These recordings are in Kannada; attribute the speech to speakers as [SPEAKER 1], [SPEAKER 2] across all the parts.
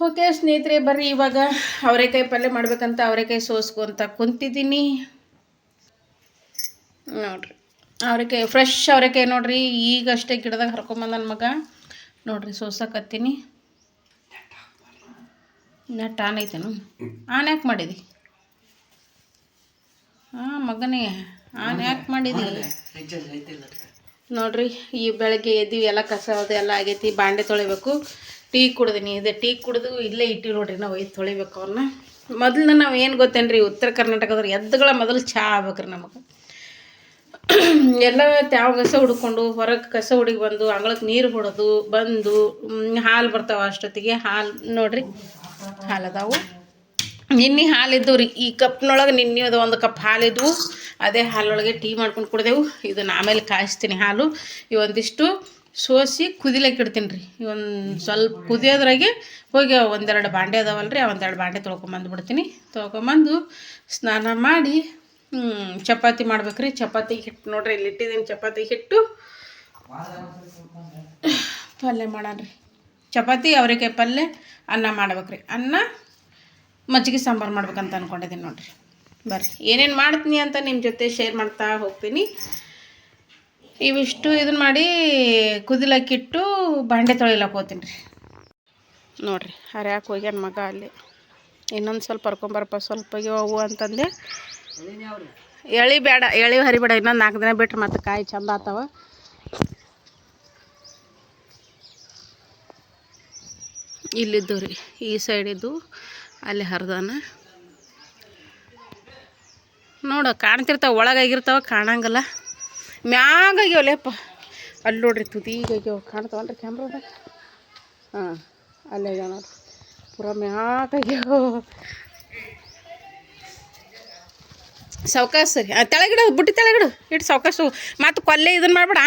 [SPEAKER 1] ಓಕೆ ಸ್ನೇಹಿತರೆ, ಬರ್ರಿ ಇವಾಗ ಅವರೆಕಾಯಿ ಪಲ್ಯ ಮಾಡ್ಬೇಕಂತ ಅವರೆಕಾಯಿ ಸೋಸ್ಕೊಂತ ಕುಂತಿದ್ದೀನಿ ನೋಡ್ರಿ. ಅವರೆಕಾಯಿ ಫ್ರೆಶ್ ಅವರೆಕಾಯಿ ನೋಡ್ರಿ, ಈಗಷ್ಟೇ ಗಿಡದಾಗ ಹರ್ಕೊಂಬಂದ ನನ್ನ ಮಗ ನೋಡ್ರಿ. ಸೋಸಕತ್ತೀನಿ. ನೆಟ್ ಆನ್ ಐತೇನು? ಆನ್ ಯಾಕೆ ಮಾಡಿದಿ? ಮಗನೇ ಆನ್ ಯಾಕೆ ಮಾಡಿದಿ ನೋಡ್ರಿ. ಈ ಬೆಳಗ್ಗೆ ಎದ್ದೀವಿ, ಎಲ್ಲ ಕಸ ಅದು ಎಲ್ಲ ಆಗೈತಿ. ಬಾಂಡೆ ತೊಳಿಬೇಕು. ಟೀ ಕುಡ್ದೀನಿ. ಇದೆ ಟೀ ಕುಡಿದು ಇಲ್ಲೇ ಇಟ್ಟಿವಿ ನೋಡ್ರಿ. ನಾವು ಒಯ್ದು ತೊಳಿಬೇಕು ಅವನ್ನ. ಮೊದಲು ನಾವು ಏನು ಗೊತ್ತೇನ್ರಿ, ಉತ್ತರ ಕರ್ನಾಟಕದವ್ರು ಎದ್ದುಗಳ ಮೊದಲು ಚಹಾ ಆಗ್ಬೇಕ್ರಿ ನಮಗೆ. ಎಲ್ಲ ತ್ಯಾವ ಕಸ ಹುಡ್ಕೊಂಡು ಹೊರಗೆ ಕಸ ಹುಡುಗಿ ಬಂದು ಅಂಗಳಕ್ಕೆ ನೀರು ಹೊಡೆದು ಬಂದು ಹಾಲು ಬರ್ತಾವೆ. ಅಷ್ಟೊತ್ತಿಗೆ ಹಾಲು ನೋಡ್ರಿ, ಹಾಲು ಅದಾವು. ನಿನ್ನೆ ಹಾಲಿದ್ದು ರೀ, ಈ ಕಪ್ನೊಳಗೆ ನಿನ್ನೆ ಅದು ಒಂದು ಕಪ್ ಹಾಲಿದ್ವು. ಅದೇ ಹಾಲೊಳಗೆ ಟೀ ಮಾಡ್ಕೊಂಡು ಕುಡ್ದೆವು. ಇದನ್ನು ಆಮೇಲೆ ಕಾಯಿಸ್ತೀನಿ ಹಾಲು. ಇವೊಂದಿಷ್ಟು ಸೋಸಿ ಕುದಿಲಕ್ಕೆ ಇಡ್ತೀನಿ ರೀ. ಇವೊಂದು ಸ್ವಲ್ಪ ಕುದಿಯೋದ್ರಾಗೆ ಹೋಗಿ ಒಂದೆರಡು ಬಾಂಡೆ ಅದಾವಲ್ಲ ರೀ, ಒಂದೆರಡು ಬಾಂಡೆ ತೊಳ್ಕೊಂಬಂದುಬಿಡ್ತೀನಿ. ತೊಳ್ಕೊಂಬಂದು ಸ್ನಾನ ಮಾಡಿ ಚಪಾತಿ ಮಾಡ್ಬೇಕು ರೀ. ಚಪಾತಿ ಹಿಟ್ಟು ನೋಡ್ರಿ, ಇಲ್ಲಿ ಇಟ್ಟಿದ್ದೀನಿ ಚಪಾತಿ ಹಿಟ್ಟು. ಪಲ್ಯ ಮಾಡೋಣ ರೀ. ಚಪಾತಿ ಅವರೆಕಾಯಿ ಪಲ್ಯ, ಅನ್ನ ಮಾಡ್ಬೇಕು ರೀ. ಅನ್ನ ಮಜ್ಜಿಗೆ ಸಾಂಬಾರು ಮಾಡ್ಬೇಕಂತ ಅಂದ್ಕೊಂಡಿದ್ದೀನಿ ನೋಡ್ರಿ. ಬರ್ರಿ, ಏನೇನು ಮಾಡ್ತೀನಿ ಅಂತ ನಿಮ್ಮ ಜೊತೆ ಶೇರ್ ಮಾಡ್ತಾ ಹೋಗ್ತೀನಿ. ಇವಿಷ್ಟು ಇದನ್ನು ಮಾಡಿ ಕುದಿಲಕ್ಕಿಟ್ಟು ಬಾಂಡೆ ತೊಳಿಲಕ್ಕೆ ಹೋಗ್ತೀನಿ ರೀ ನೋಡ್ರಿ. ಹರ್ಯಾಕೆ ಹೋಗ್ಯಾನ ಮಗ ಅಲ್ಲಿ. ಇನ್ನೊಂದು ಸ್ವಲ್ಪ ಹರ್ಕೊಂಬರಪ್ಪ, ಸ್ವಲ್ಪ ಅವು ಅಂತಂದೆ. ಎಳಿ ಬೇಡ, ಎಳಿ ಹರಿಬೇಡ. ಇನ್ನೊಂದು 4 ದಿನ ಬಿಟ್ರೆ ಮತ್ತೆ ಕಾಯಿ ಚಂದ ಆಗ್ತಾವ. ಇಲ್ಲಿದ್ದು ರೀ, ಈ ಸೈಡಿದ್ದು ಅಲ್ಲಿ ಹರಿದಾನ ನೋಡು. ಕಾಣ್ತಿರ್ತಾವೆ, ಒಳಗಾಗಿರ್ತಾವೆ, ಕಾಣಂಗಲ್ಲ. ಮ್ಯಾಗಾಗ್ಯಾವಲೇಪ್ಪ. ಅಲ್ಲಿ ನೋಡ್ರಿ, ತುದಿಗಾಗ್ಯಾವ. ಕಾಣ್ತಾವಲ್ರಿ ಕ್ಯಾಮ್ರಾದಾಗ? ಅಲ್ಲೇ ಆಗ್ಯಾವ ನೋಡ್ರಿ, ಪೂರ ಮ್ಯಾಗಾಗ್ಯಾವ. ಸಾವ್ಕಾಶ ಸರಿ. ತೆಳಗಿಡು, ಬುಟ್ಟಿ ತೆಳಗಿಡು, ಇಟ್ಟು ಸಾವ್ಕಾಶು. ಮತ್ತು ಕೊಲ್ಲೆ ಇದನ್ನು ಮಾಡ್ಬೇಡ.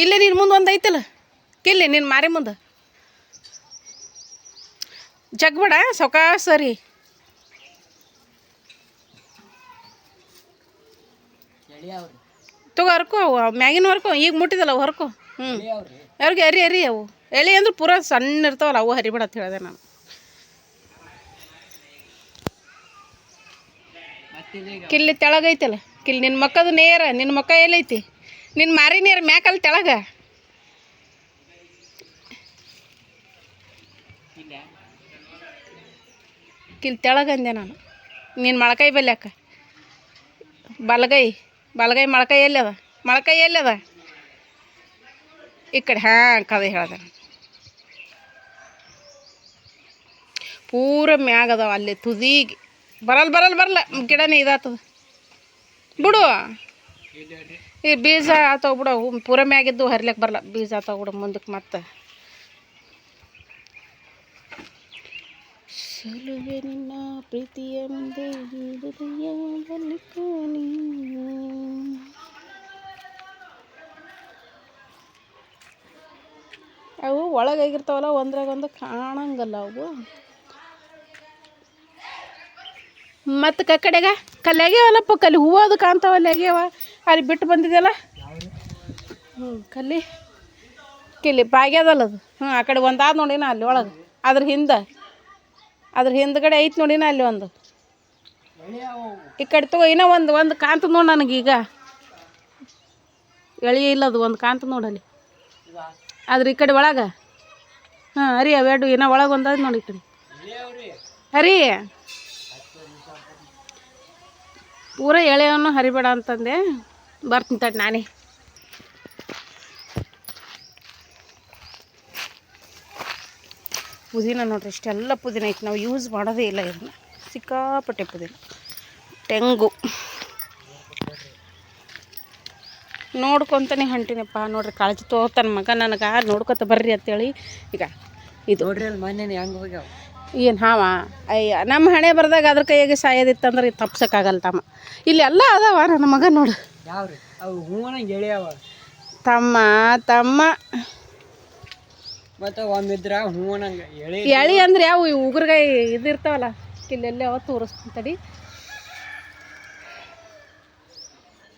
[SPEAKER 1] ಇಲ್ಲೇ ನೀನು ಮುಂದೆ ಒಂದು ಐತಲ್ಲ, ಕಿಲ್ಲಿ ನೀನು ಮಾರಿ ಮುಂದೆ ಜಗ್ಬೇಡ, ಸಾವ್ಕಾಶ ಸರಿ. ತಗೋ ಹರ್ಕೋ, ಅವು ಮ್ಯಾಗಿನ ಹರ್ಕೋ. ಈಗ ಮುಟ್ಟಿದಲ್ಲ ಅವು ಹರ್ಕೋ. ಅವ್ರಿಗೆ ಅರಿ ಅವು ಎಳಿ ಅಂದ್ರೆ ಪೂರ ಸಣ್ಣ ಇರ್ತಾವಲ್ಲ, ಅವು ಹರಿಬೇಡ ಅಂತ ಹೇಳಿದೆ ನಾನು. ಕಿಲ್ಲಿ ತೆಳಗೈತಲ್ಲ, ಕಿಲ್ಲಿ ನಿನ್ನ ಮಕ್ಕದು ನೇರ. ನಿನ್ನ ಮಕ್ಕ ಎಲ್ಲೈತಿ? ನಿನ್ನ ಮಾರಿ ನೇರ ಮ್ಯಾಕಲ್ಲಿ ತೆಳಗ. ಕಿಲ್ಲಿ ತೆಳಗಂದೆ ನಾನು. ನಿನ್ನ ಮೊಳಕೈ ಬಲ್ಯಾಕ ಬಲಗೈ ಮೊಳಕೈ ಎಲ್ಲದ? ಮೊಳಕೈ ಎಲ್ಲದ? ಈ ಕಡೆ. ಕದೆ ಹೇಳ್ದೆ ನಾನು. ಪೂರ ಮ್ಯಾಗದವ ಅಲ್ಲಿ ತುದಿಗೆ. ಬರಲ್ಲ ಗಿಡನೇ ಇದಾಗ್ತದ ಬಿಡು. ಈ ಬೀಜ ಆತಾವ ಬಿಡು, ಪೂರ ಮ್ಯಾಗಿದ್ದು ಹರಿಲಿಕ್ಕೆ ಬರಲ್ಲ. ಬೀಜ ಆತಾವ ಬಿಡು ಮುಂದಕ್ಕೆ. ಮತ್ತೆ ಸಲುವೆ ನಿನ್ನ ಪ್ರೀತಿಯ ಮುಂದೆ ಅವು ಒಳಗಾಗಿರ್ತಾವಲ್ಲ, ಒಂದ್ರಾಗೊಂದು ಕಾಣಂಗಲ್ಲ ಅವು. ಮತ್ತು ಕಡೆಗ ಕಲ್ಲಿ ಆಗ್ಯಾವಲ್ಲಪ್ಪ, ಕಲ್ಲಿ ಹೂವು ಅದು ಕಾಣ್ತಾವಲ್ಲಿ ಆಗ್ಯಾವ. ಅಲ್ಲಿ ಬಿಟ್ಟು ಬಂದಿದೆಯಲ್ಲ ಕಿಲ್ಲಿ ಬಾಗ್ಯದಲ್ಲ ಅದು. ಆ ಕಡೆ ಒಂದಾದ ನೋಡಿನ ಅಲ್ಲಿ ಒಳಗೆ. ಅದ್ರ ಹಿಂದ್ಗಡೆ ಐತೆ ನೋಡಿನ ಅಲ್ಲಿ ಒಂದು. ಈ ಕಡೆ ತಗೋ, ಇನ್ನೂ ಒಂದು ಕಾಂತ ನೋಡಿ ನನಗೀಗ. ಎಳಿ ಇಲ್ಲದು ಒಂದು ಕಾಂತ ನೋಡಲ್ಲಿ. ಆದ್ರೆ ಈ ಕಡೆ ಒಳಗೆ ಅರಿ ಅವೆರಡು ಇನ್ನೂ ಒಳಗೆ ಒಂದಾದ ನೋಡಿ. ಈ ಕಡೆ ಹರಿ, ಪೂರ ಎಳೆಯನ್ನು ಹರಿಬೇಡ ಅಂತಂದೆ. ಬರ್ತೀನಿ ತಡಿ ನಾನೇ. ಪುದೀನ ನೋಡ್ರಿ, ಇಷ್ಟೆಲ್ಲ ಪುದೀನ ಐತೆ. ನಾವು ಯೂಸ್ ಮಾಡೋದೇ ಇಲ್ಲ ಇದನ್ನ. ಸಿಕ್ಕಾಪಟ್ಟೆ ಪುದೀನ. ತೆಂಗು ನೋಡ್ಕೊತಾನೆ ಹೊಂಟಿನಪ್ಪ ನೋಡ್ರಿ. ಕಾಳಜಿ ತಗೋತಾನ ಮಗ ನನಗೆ. ನೋಡ್ಕೊತ ಬರ್ರಿ ಅಂತೇಳಿ. ಈಗ ಇದು ನೋಡ್ರಿ, ಅಲ್ಲಿ ಮೊನ್ನೆ ಹೆಂಗೆ ಹೋಗ್ಯಾವ. ಏನು ಅಯ್ಯ, ನಮ್ಮ ಹಣೆ ಬರ್ದಾಗ ಅದ್ರ ಕೈಯಾಗೆ ಸಾಯೋದಿತ್ತಂದ್ರೆ ತಪ್ಸೋಕ್ಕಾಗಲ್ಲ ತಮ್ಮ. ಇಲ್ಲಿ ಎಲ್ಲ ಅದಾವ. ನನ್ನ ಮಗ ನೋಡು,
[SPEAKER 2] ಯಾವ್ರಿ ಅವು ಹೂವನಂಗೆ ಎಳಿಯಾವ.
[SPEAKER 1] ತಮ್ಮ
[SPEAKER 2] ಮತ್ತು ಒಮ್ಮಿದ್ರ ಹೂವನಂಗೆ
[SPEAKER 1] ಎಳಿ ಅಂದ್ರೆ ಯಾವ ಉಗುರ್ಗಾಯಿ ಇದಿರ್ತಾವಲ್ಲ, ಕಿಲ್ಲೆಲ್ಲೇ ಅವ ತೋರಿಸ್ತೀನಿ.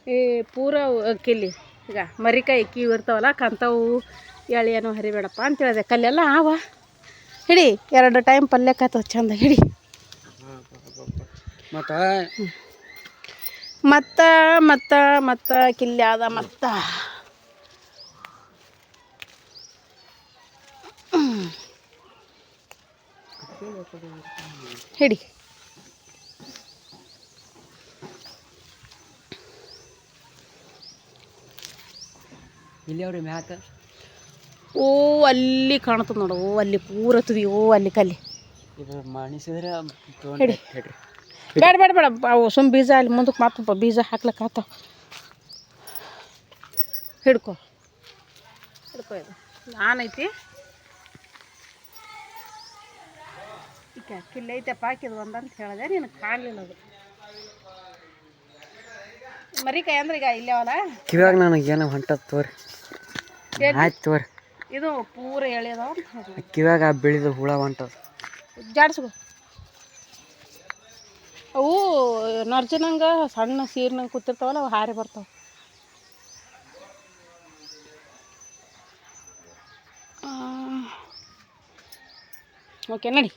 [SPEAKER 1] ಈ ಪೂರ ಕಿಲ್ಲಿ ಈಗ ಮರಿಕಾಯಿ ಇವು ಇರ್ತಾವಲ್ಲ ಕಂತವು ಎಳೆಯನ್ನು ಹರಿಬೇಡಪ್ಪ ಅಂತ ಹೇಳಿದೆ. ಕಲ್ಲೆಲ್ಲ ಆವ ಹಿಡಿ 2 ಟೈಮ್ ಪಲ್ಯಕ್ಕಾತದ ಚಂದ ಹಿಡಿ. ಮತ್ತ ಕಿಲ್ಯಾದ ಮತ್ತ ಹಿಡಿ.
[SPEAKER 2] ಇಲ್ಲಿ ಅವ್ರಿ ಮ್ಯಾಕ
[SPEAKER 1] ಓ ಅಲ್ಲಿ ಕಾಣ್ತದೆ ನೋಡು. ಓ ಅಲ್ಲಿ ಪೂರ ತುದಿ. ಓ ಅಲ್ಲಿ ಕಲ್ಲಿ
[SPEAKER 2] ಮಾಡಿಸಿದ್ರೆ
[SPEAKER 1] ಹಿಡಿ. ಬೇಡ ಅವು ಸುಮ್ಮ ಬೀಜ ಅಲ್ಲಿ ಮುಂದಕ್ಕೆ ಮಾತಪ್ಪ ಬೀಜ ಹಾಕ್ಲಕ್ಕ ಆತಾವ. ಹಿಡ್ಕೊ ಇದು ನಾನೈತಿ ಈಗ ಕಿಲ್ಲ ಐತೆಪ್ಪ ಹಾಕಿದ್ ಒಂದಂತ ಹೇಳಿದೆ. ನಿನಗೆ ಕಾಣಲಿಲ್ಲ ಅದು ಮರಿಕಾಯಿ ಅಂದ್ರೆ ಈಗ ಇಲ್ಲವಲ್ಲ
[SPEAKER 2] ಕಿವ್ಯಾಗ ನನಗೆ ಏನೋ ಹೊಂಟದ ತೋರಿ. ಆಯ್ತು ತೋರಿ.
[SPEAKER 1] ಇದು ಪೂರ ಎಳೆಯದಾವ
[SPEAKER 2] ಕಿವ್ಯಾಗ ಬೆಳೆದ ಹುಳ ಹೊಂಟದ.
[SPEAKER 1] ಜಾಡ್ಸ್ಕೊ. ಅವು ನರ್ಜನಂಗೆ ಸಣ್ಣ ಸೀರ್ನಂಗೆ ಕೂತಿರ್ತಾವಲ್ಲ ಅವು ಹಾರಿ ಬರ್ತಾವೆ. ಓಕೆ ನಡಿ.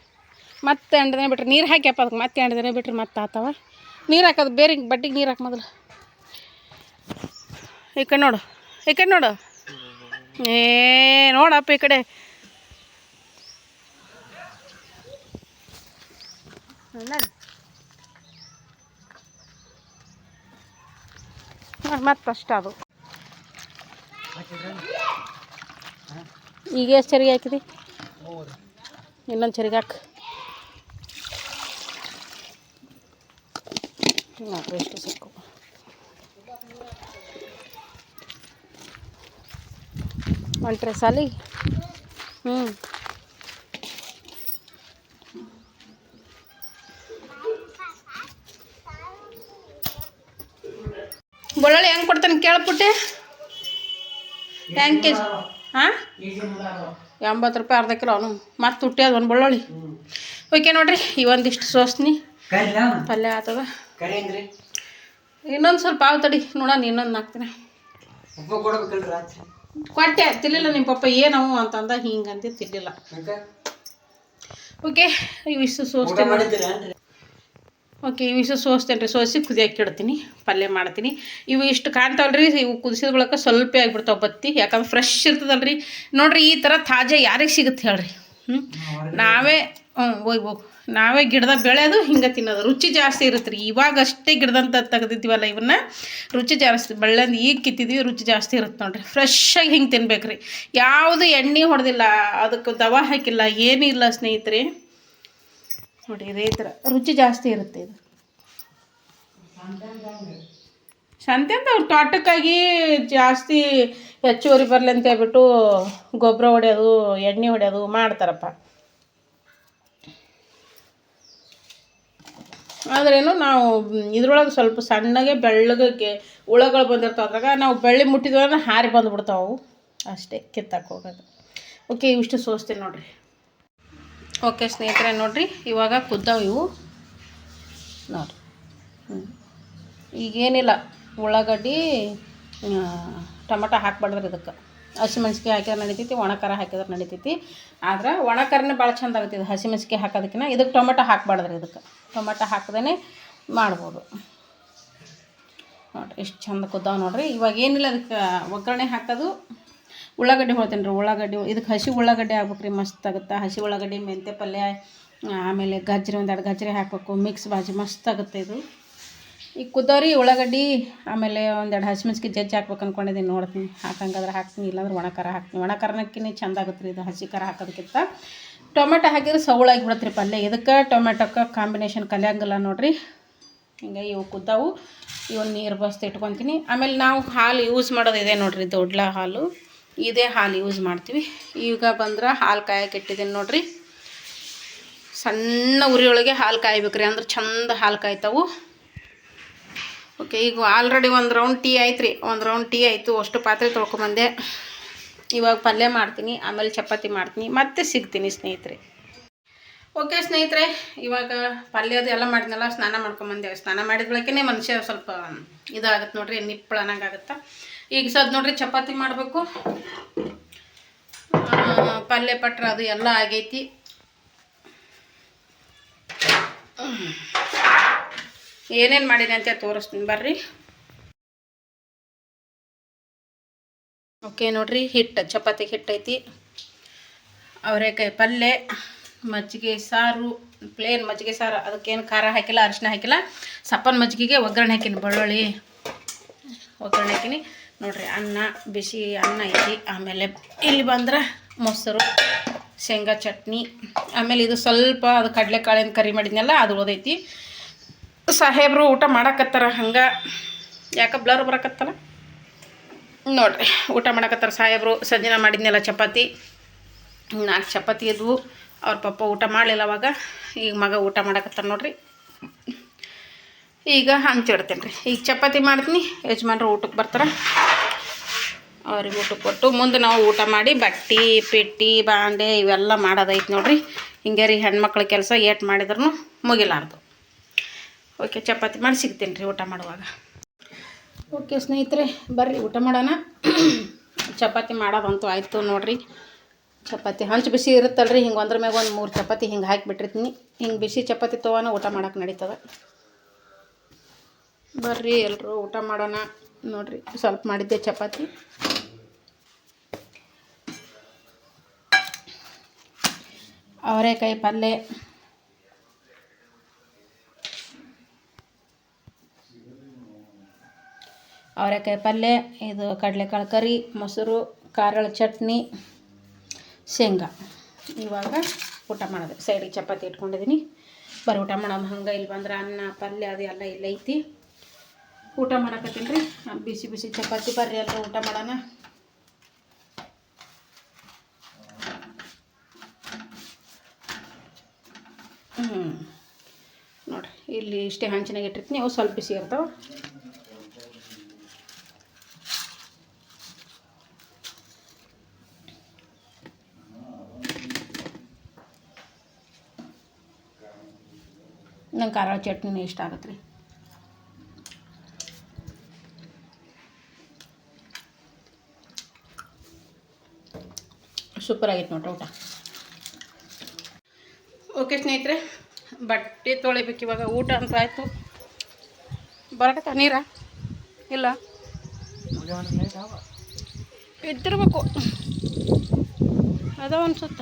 [SPEAKER 1] ಮತ್ತೆ 2 ದಿನ ಬಿಟ್ರೆ ನೀರು ಹಾಕ್ಯಪ್ಪ ಅದಕ್ಕೆ. ಮತ್ತೆ 2 ದಿನ ಬಿಟ್ರೆ ಮತ್ತೆ ಆತಾವ. ನೀರು ಹಾಕೋದು ಬೇರೆ ಬಡ್ಡಿಗೆ ನೀರು ಹಾಕಿ ಮೊದಲು. ಈ ಕಡೆ ನೋಡು ನೋಡಪ್ಪ ಈ ಕಡೆ. ಮತ್ತಷ್ಟು ಅದು ಈಗ ಎಷ್ಟು ಚರಿಗೆ ಹಾಕಿದಿ? ಇನ್ನೊಂದು ಚರಿಗೆ ಹಾಕು. ಎಷ್ಟು ಸಾಕು. ಹೊಂಟ್ರೆ ಸಾಲಿ. ಬೆಳ್ಳುಳ್ಳಿ ಹೆಂಗೆ ಕೊಡ್ತಾನೆ ಕೇಳ್ಬಿಟ್ಟೆ? ಹೆಂಗೆ ಕೆಜಿ? ಹಾಂ 80 ರೂಪಾಯಿ ಅರ್ಧ ಕಿಲೋ. ಅವನು ಮತ್ತೆ ಹುಟ್ಟ್ಯದ ಒಂದು ಬೆಳ್ಳುಳ್ಳಿ. ಓಕೆ ನೋಡ್ರಿ, ಇವೊಂದಿಷ್ಟು ಸೋಸ್ನಿ ಪಲ್ಯ ಆಗ್ತದ. ಇನ್ನೊಂದು ಸ್ವಲ್ಪ ಆವು ತಡಿ ನೋಡೋಣ. ಇನ್ನೊಂದು ಹಾಕ್ತೀನಿ. ಕೊಟ್ಟೆ ತಿರ್ಲಿಲ್ಲ ನಿಮ್ಮ ಪಪ್ಪ ಏನವು ಅಂತಂದ. ಹಿಂಗಂತ ತಿರ್ಲಿಲ್ಲ. ಓಕೆ ಇವಿಷ್ಟು ಸೋಸ್ತೇನೆ. ಇವಿಷ್ಟು ಸೋಸ್ತೇನೆ ರೀ. ಸೋಸಿ ಕುದಿಯಾಕಿ ಇಡ್ತೀನಿ. ಪಲ್ಯ ಮಾಡ್ತೀನಿ. ಇವು ಇಷ್ಟು ಕಾಣ್ತಾವಲ್ರಿ. ಇವು ಕುದಿಸಿದ ಬಳಕ ಸ್ವಲ್ಪ ಆಗಿಬಿಡ್ತಾವೆ ಬತ್ತಿ. ಯಾಕಂದ್ರೆ ಫ್ರೆಶ್ ಇರ್ತದಲ್ರಿ. ನೋಡ್ರಿ ಈ ಥರ ತಾಜಾ ಯಾರಿಗೆ ಸಿಗುತ್ತೆ ಹೇಳ್ರಿ? ನಾವೇ ಗಿಡದಾಗ ಬೆಳೆಯೋದು ಹಿಂಗೆ ತಿನ್ನೋದು. ರುಚಿ ಜಾಸ್ತಿ ಇರುತ್ತೆ ರೀ. ಇವಾಗಷ್ಟೇ ಗಿಡದಂತ ತೆಗೆದಿದ್ದೀವಲ್ಲ ಇವನ್ನ, ರುಚಿ ಜಾಸ್ತಿ. ಬೆಳ್ಳೆಂದು ಈಗ ಕಿತ್ತಿದ್ವಿ, ರುಚಿ ಜಾಸ್ತಿ ಇರುತ್ತೆ ನೋಡ್ರಿ. ಫ್ರೆಶ್ಶಾಗಿ ಹಿಂಗೆ ತಿನ್ಬೇಕು ರೀ. ಯಾವುದು ಎಣ್ಣೆ ಹೊಡೆದಿಲ್ಲ, ಅದಕ್ಕೆ ದವಾ ಹಾಕಿಲ್ಲ, ಏನೂ ಇಲ್ಲ ಸ್ನೇಹಿತರೆ. ನೋಡಿ ಇದೇ ಥರ ರುಚಿ ಜಾಸ್ತಿ ಇರುತ್ತೆ ಇದು. ಸಂತೆ ಅಂತ ಅವ್ರು ತೋಟಕ್ಕಾಗಿ ಜಾಸ್ತಿ ಹೆಚ್ಚುವರಿ ಬರಲಿ ಅಂತ ಹೇಳ್ಬಿಟ್ಟು ಗೊಬ್ಬರ ಹೊಡೆಯೋದು, ಎಣ್ಣೆ ಹೊಡೆಯೋದು ಮಾಡ್ತಾರಪ್ಪ. ಆದ್ರೇನು ನಾವು ಇದ್ರೊಳಗೆ ಸ್ವಲ್ಪ ಸಣ್ಣಗೆ ಬೆಳ್ಳಗೆ ಹುಳಗಳು ಬಂದಿರ್ತಾವೆ. ಅದ್ರಾಗ ನಾವು ಬೆಳ್ಳಿ ಮುಟ್ಟಿದ್ವಿ ಅಂದ್ರೆ ಹಾರಿ ಬಂದುಬಿಡ್ತಾವೆ ಅವು. ಅಷ್ಟೇ ಕಿತ್ತಕ್ಕೆ ಹೋಗೋದು. ಓಕೆ ಇವಿಷ್ಟು ಸೋಸ್ತೀನಿ ನೋಡಿರಿ. ಓಕೆ ಸ್ನೇಹಿತರೆ ನೋಡಿರಿ, ಇವಾಗ ಕುದ್ದಾವೆ ಇವು ನೋಡಿರಿ. ಈಗೇನಿಲ್ಲ, ಉಳ್ಳಾಗಡ್ಡಿ ಟೊಮಟೊ ಹಾಕ್ಬಾರ್ದ್ರಿ ಇದಕ್ಕೆ. ಹಸಿಮೆಣ್ಸಿಕಾಯಿ ಹಾಕಿದ್ರೆ ನಡಿತೈತಿ, ಒಣಖಾರ ಹಾಕಿದ್ರೆ ನಡಿತೈತಿ. ಆದ್ರೆ ಒಣಖಾರನೇ ಭಾಳ ಚಂದ ಆಗುತ್ತೆ ಇದು. ಹಸಿಮೆಣ್ಸಿಕಾಯಿ ಹಾಕೋದಕ್ಕಿಂತ ಇದಕ್ಕೆ ಟೊಮೆಟೊ ಹಾಕ್ಬಾರ್ದ್ರಿ. ಇದಕ್ಕೆ ಟೊಮೆಟೊ ಹಾಕ್ದೇ ಮಾಡ್ಬೋದು ನೋಡಿರಿ. ಎಷ್ಟು ಚಂದ ಕುದ್ದಾವೆ ನೋಡಿರಿ. ಇವಾಗ ಏನಿಲ್ಲ, ಅದಕ್ಕೆ ಒಗ್ಗರಣೆ ಹಾಕೋದು. ಉಳ್ಳಾಗಡ್ಡಿ ಹೊಳ್ತೇನೆ ರೀ. ಉಳ್ಳಾಗಡ್ಡಿ ಇದಕ್ಕೆ ಹಸಿ ಉಳ್ಳಾಗಡ್ಡಿ ಆಗ್ಬೇಕ್ರಿ, ಮಸ್ತ್ ಆಗುತ್ತೆ. ಹಸಿ ಉಳ್ಳಾಗಡ್ಡಿ, ಮೆಂತ್ಯ ಪಲ್ಯ, ಆಮೇಲೆ ಗಜ್ಜರಿ 1-2 ಗಜ್ಜರಿ ಹಾಕಬೇಕು. ಮಿಕ್ಸ್ ಭಾಜಿ ಮಸ್ತ್ ಆಗುತ್ತೆ ಇದು. ಈಗ ಕುದ್ದವ್ರಿ ಉಳ್ಳಾಗಡ್ಡಿ, ಆಮೇಲೆ 1-2 ಹಸಿಮೆಣ್ಸಿಕಾಯಿ ಜಜ್ಜಿ ಹಾಕ್ಬೇಕು ಅಂದ್ಕೊಂಡಿದ್ದೀನಿ. ನೋಡ್ತೀನಿ, ಹಾಕಂಗಾದ್ರೆ ಹಾಕ್ತೀನಿ, ಇಲ್ಲಾಂದ್ರೆ ಒಣಖಾರ ಹಾಕ್ತೀನಿ. ಒಣಖಾರನಕ್ಕಿಂತ ಚಂದ ಆಗುತ್ತೆ ರೀ ಇದು ಹಸಿ ಖಾರ ಹಾಕೋದಕ್ಕಿಂತ. ಟೊಮೆಟೊ ಹಾಕಿದ್ರೆ ಸೌಳಾಗಿ ಬಿಡತ್ತೆ ರೀ ಪಲ್ಯ. ಇದಕ್ಕೆ ಟೊಮೆಟೊಕ್ಕೆ ಕಾಂಬಿನೇಷನ್ ಕಲಿಯಂಗಿಲ್ಲ ನೋಡಿರಿ. ಹಿಂಗೆ ಇವು ಕುದ್ದಾವು. ಇವನ್ನ ನೀರು ಬಸ್ತು ಇಟ್ಕೊತೀನಿ. ಆಮೇಲೆ ನಾವು ಹಾಲು ಯೂಸ್ ಮಾಡೋದು ಇದೆ ನೋಡಿರಿ, ದೊಡ್ಡ ಹಾಲು. ಇದೇ ಹಾಲು ಯೂಸ್ ಮಾಡ್ತೀವಿ. ಈಗ ಬಂದ್ರೆ ಹಾಲು ಕಾಯಕ್ಕೆ ಇಟ್ಟಿದ್ದೀನಿ ನೋಡಿರಿ. ಸಣ್ಣ ಉರಿಯೊಳಗೆ ಹಾಲು ಕಾಯ್ಬೇಕ್ರಿ, ಅಂದ್ರೆ ಚಂದ ಹಾಲು ಕಾಯ್ತಾವು. ಓಕೆ ಈಗ ಆಲ್ರೆಡಿ 1 ರೌಂಡ್ ಟೀ ಆಯ್ತು ರೀ. 1 ರೌಂಡ್ ಟೀ ಆಯಿತು. ಅಷ್ಟು ಪಾತ್ರೆ ತೊಳ್ಕೊಂಬಂದೆ. ಇವಾಗ ಪಲ್ಯ ಮಾಡ್ತೀನಿ, ಆಮೇಲೆ ಚಪಾತಿ ಮಾಡ್ತೀನಿ, ಮತ್ತೆ ಸಿಗ್ತೀನಿ ಸ್ನೇಹಿತರೆ. ಓಕೆ ಸ್ನೇಹಿತರೆ, ಇವಾಗ ಪಲ್ಯದು ಎಲ್ಲ ಮಾಡಿದ್ನಲ್ಲ, ಸ್ನಾನ ಮಾಡ್ಕೊಂಬಂದೆ. ಸ್ನಾನ ಮಾಡಿದ ಬಳಕೇ ಮನುಷ್ಯ ಸ್ವಲ್ಪ ಇದಾಗುತ್ತೆ ನೋಡ್ರಿ, ನಿಪ್ಪಳ ಅನ್ನಂಗಾಗುತ್ತೆ. ಈಗ ಸದ್ ನೋಡ್ರಿ ಚಪಾತಿ ಮಾಡಬೇಕು. ಪಲ್ಯ ಪಟ್ರ ಅದು ಎಲ್ಲ ಆಗೈತಿ. ಏನೇನು ಮಾಡೀನಿ ಅಂತ ತೋರಿಸ್ತೀನಿ ಬರ್ರಿ. ಓಕೆ ನೋಡ್ರಿ, ಹಿಟ್ಟು ಚಪಾತಿಗೆ ಹಿಟ್ಟೈತಿ. ಅವರೆಕಾಯಿ ಪಲ್ಯ, ಮಜ್ಜಿಗೆ ಸಾರು, ಪ್ಲೇನ್ ಮಜ್ಜಿಗೆ ಸಾರು. ಅದಕ್ಕೇನು ಖಾರ ಹಾಕಿಲ್ಲ, ಅರಿಶಿನ ಹಾಕಿಲ್ಲ. ಸಪ್ಪನ ಮಜ್ಜಿಗೆಗೆ ಒಗ್ಗರಣೆ ಹಾಕಿನಿ, ಬೆಳ್ಳುಳ್ಳಿ ಒಗ್ಗರಣೆ ಹಾಕಿನಿ ನೋಡ್ರಿ. ಅನ್ನ, ಬಿಸಿ ಅನ್ನ ಐತಿ. ಆಮೇಲೆ ಇಲ್ಲಿ ಬಂದ್ರೆ ಮೊಸರು, ಶೇಂಗಾ ಚಟ್ನಿ. ಆಮೇಲೆ ಇದು ಸ್ವಲ್ಪ ಅದು ಕಡಲೆಕಾಳಿನ ಕರಿ ಮಾಡಿದ್ನಲ್ಲ ಅದು ಉಳಿದೈತಿ. ಸಾಹೇಬರು ಊಟ ಮಾಡಕತ್ತಾರ. ಹಂಗೆ ಯಾಕೆ ಬ್ಲರ್ ಬರಕತ್ತಲ್ಲ ನೋಡ್ರಿ. ಊಟ ಮಾಡಕತ್ತಾರ ಸಾಹೇಬರು. ಸಂಜೆ ಮಾಡಿದ್ನಲ್ಲ ಚಪಾತಿ, 4 ಚಪಾತಿ ಇದ್ವು. ಅವ್ರ ಪಪ್ಪ ಊಟ ಮಾಡಲಿಲ್ಲ ಅವಾಗ. ಈಗ ಮಗ ಊಟ ಮಾಡಕತ್ತಾರ ನೋಡ್ರಿ. ಈಗ ಹಂಚಿಡ್ತೇನೆ ರೀ. ಈಗ ಚಪಾತಿ ಮಾಡ್ತೀನಿ, ಯಜಮಾನ್ರು ಊಟಕ್ಕೆ ಬರ್ತಾರೆ. ಅವ್ರಿಗೆ ಊಟಕ್ಕೆ ಕೊಟ್ಟು ಮುಂದೆ ನಾವು ಊಟ ಮಾಡಿ ಬಟ್ಟೆ ಪೆಟ್ಟಿ ಬಾಂಡೆ ಇವೆಲ್ಲ ಮಾಡೋದೈತೆ ನೋಡ್ರಿ. ಹಿಂಗೆ ರೀ ಹೆಣ್ಮಕ್ಳ ಕೆಲಸ ಏಟ್ ಮಾಡಿದ್ರೂ ಮುಗಿಲಾರ್ದು. ಓಕೆ, ಚಪಾತಿ ಮಾಡಿ ಸಿಗ್ತೀನಿ ರೀ ಊಟ ಮಾಡುವಾಗ. ಓಕೆ ಸ್ನೇಹಿತರೆ, ಬರ್ರಿ ಊಟ ಮಾಡೋಣ. ಚಪಾತಿ ಮಾಡೋದಂತೂ ಆಯಿತು ನೋಡ್ರಿ. ಚಪಾತಿ ಹಂಚು ಬಿಸಿ ಇರುತ್ತಲ್ರಿ, ಹಿಂಗೆ ಒಂದ್ರ ಮ್ಯಾಗ ಒಂದು 3 ಚಪಾತಿ ಹಿಂಗೆ ಹಾಕಿಬಿಟ್ಟಿರ್ತೀನಿ. ಹಿಂಗೆ ಬಿಸಿ ಚಪಾತಿ ತೊಗೊನ ಊಟ ಮಾಡೋಕೆ ನಡೀತದೆ. ಬರ್ರಿ ಎಲ್ಲರೂ ಊಟ ಮಾಡೋಣ. ನೋಡ್ರಿ ಸ್ವಲ್ಪ ಮಾಡಿದ್ದೆ ಚಪಾತಿ. ಅವರೆಕಾಯಿ ಪಲ್ಯ, ಅವರೆಕಾಯಿ ಪಲ್ಯ, ಇದು ಕಡಲೆಕಾಳು ಕರಿ, ಮೊಸರು, ಖಾರಳ ಚಟ್ನಿ, ಶೇಂಗಾ. ಇವಾಗ ಊಟ ಮಾಡೋದು. ಸೈಡಿಗೆ ಚಪಾತಿ ಇಟ್ಕೊಂಡಿದ್ದೀನಿ. ಬರ್ರಿ ಊಟ ಮಾಡೋದು. ಹಂಗೆ ಇಲ್ಲಿ ಬಂದ್ರೆ ಅನ್ನ ಪಲ್ಯ ಅದು ಎಲ್ಲ ಇಲ್ಲ ಐತಿ. ಊಟ ಮಾಡಕತ್ತೀನಿ ರೀ. ಬಿಸಿ ಬಿಸಿ ಚಪಾತಿ. ಬರ್ರಿ ಎಲ್ಲರೂ ಊಟ ಮಾಡೋಣ. ನೋಡಿರಿ, ಇಲ್ಲಿ ಇಷ್ಟೇ ಹಂಚಿನಾಗ ಇಟ್ಟಿರ್ತೀನಿ. ಅವು ಸ್ವಲ್ಪ ಬಿಸಿ ಇರ್ತಾವೆ. ನಂಗೆ ಖಾರ ಚಟ್ನಿನೇ ಇಷ್ಟ ಆಗುತ್ತೆ ರೀ. ಸೂಪರ್ ಆಗಿತ್ತು ನೋಡ್ರಿ ಊಟ. ಓಕೆ ಸ್ನೇಹಿತರೆ, ಬಟ್ಟೆ ತೊಳಿಬೇಕು ಇವಾಗ. ಊಟ ಅಂತ ಆಯಿತು. ಬರಕತ್ತ ನೀರ ಇಲ್ಲ ಇದ್ದಿರ್ಬೇಕು, ಅದ ಅನ್ಸುತ್ತ.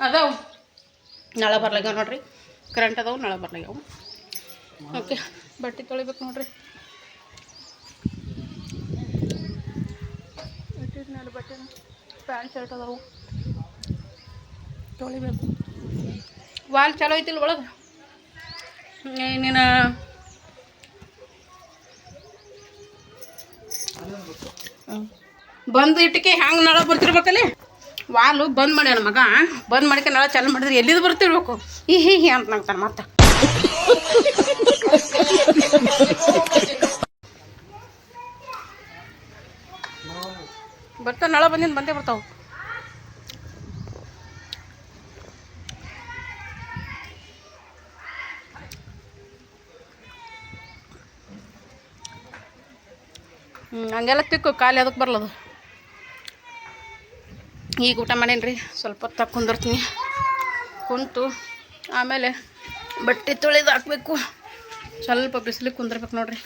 [SPEAKER 1] ಅದಾವು ನಳ ಬರ್ಲಾಗ್ಯಾವ ನೋಡ್ರಿ. ಕರೆಂಟ್ ಅದಾವು, ನಳ ಬರ್ಲಾಗ್ಯಾವು. ಓಕೆ, ಬಟ್ಟೆ ತೊಳಿಬೇಕು ನೋಡ್ರಿ. ಬಟ್ಟೆ ಪ್ಯಾಂಟ್ ಶರ್ಟ್ ಅದಾವು, ತೊಳಿಬೇಕು. ವಾಲ್ ಚಲೋ ಐತಿಲ್ಲ ಒಳಗೆ. ನೀನು ಬಂದು ಇಟ್ಟಕ್ಕೆ ಹ್ಯಾಂಗೆ ನಳ ಬರ್ತಿರ್ಬೇಕಲ್ಲಿ. ವಾಲು ಬಂದ್ ಮಾಡ್ಯಾನ ಮಗ. ಬಂದ್ ಮಾಡಿಕೆ ನಳ ಚಾಲು ಮಾಡಿದ್ರೆ ಎಲ್ಲಿದು ಬರ್ತಿರ್ಬೇಕು. ಹೀ ಅಂತ ನಂಗ್ತಾನೆ ಮತ್ತೆ. ಬರ್ತಾವ ನಳ ಬಂದಿಂದ ಬಂದೇ ಬರ್ತಾವೆ. ಹಂಗೆಲ್ಲ ತಿಕ್ಕು ಖಾಲಿ ಅದಕ್ಕೆ ಬರ್ಲದು. ಈಗ ಊಟ ಮಾಡೇನಿ ರೀ. ಸ್ವಲ್ಪ ಹೊತ್ತು ಕುಂದಿರ್ತೀನಿ. ಕುಂತು ಆಮೇಲೆ ಬಟ್ಟೆ ತೊಳೆದು ಹಾಕಬೇಕು. ಸ್ವಲ್ಪ ಬಿಸಿಲಿಗೆ ಕುಂದಿರ್ಬೇಕು ನೋಡ್ರಿ.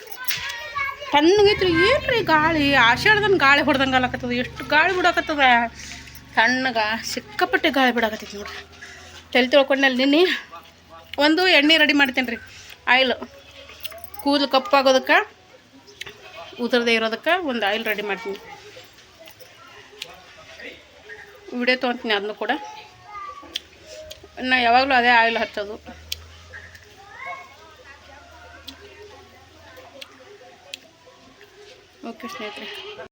[SPEAKER 1] ತಣ್ಣಗೈತ್ರಿ. ಏನು ರೀ ಗಾಳಿ, ಆಷಾಢದನ್ನ ಗಾಳಿ ಹೊಡೆದಂಗೆ ಅಲ್ಲಕತ್ತದ. ಎಷ್ಟು ಗಾಳಿ ಬಿಡಾಕತ್ತದ. ತಣ್ಣಗೆ ಸಿಕ್ಕಾಪಟ್ಟೆ ಗಾಳಿ ಬಿಡಾಕತ್ತೈತಿ ನೋಡ್ರಿ. ತಲೆ ತೊಳ್ಕೊಂಡಲ್ಲಿ ನಿನ್ನೆ ಒಂದು ಎಣ್ಣೆ ರೆಡಿ ಮಾಡ್ತೇನೆ ರೀ. ಆಯಿಲ್ ಕೂದಲು ಕಪ್ಪಾಗೋದಕ್ಕೆ, ಉದುರದೇ ಇರೋದಕ್ಕೆ ಒಂದು ಆಯಿಲ್ ರೆಡಿ ಮಾಡ್ತೀನಿ. ವಿಡಿಯೋ ತೊಗೊತೀನಿ ಅದನ್ನು ಕೂಡ. ನಾ ಯಾವಾಗಲೂ ಅದೇ ಆಯಿಲ್ ಹಚ್ಚೋದು. ಓಕೆ ಸ್ನೇಹಿತರೆ.